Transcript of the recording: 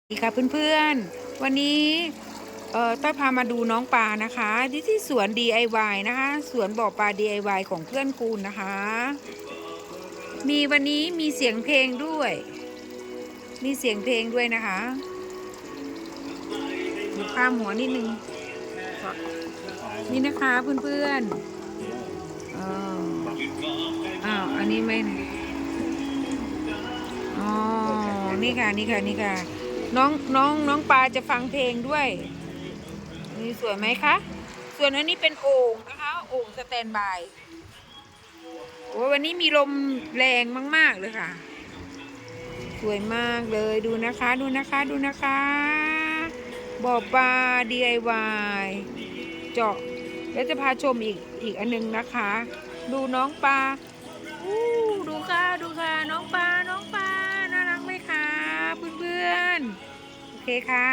สวัสดีค่ะเพื่อนๆวันนี้ต้อยพามาดูน้องปลานะคะที่สวน DIY นะคะสวนบ่อปลา DIY ของเพื่อนคูณนะคะวันนี้มีเสียงเพลงด้วยนะคะดูข้ามหัวนิดนึงนี่นะคะเพื่อนๆอันนี้ไม่อ๋อนี่ค่ะน้องปลาจะฟังเพลงด้วยนี่สวยไหมคะส่วนอันนี้เป็นโอ่งนะคะโอ่งสแตนบายโอ้วันนี้มีลมแรงมากๆเลยค่ะสวยมากเลยดูนะคะบ่อปลา DIY เจาะแล้วจะพาชมอีกอันนึงนะคะดูน้องปลาดูค่ะน้องปลาน่ารักไหมคะเพื่อนๆโอเคค่ะ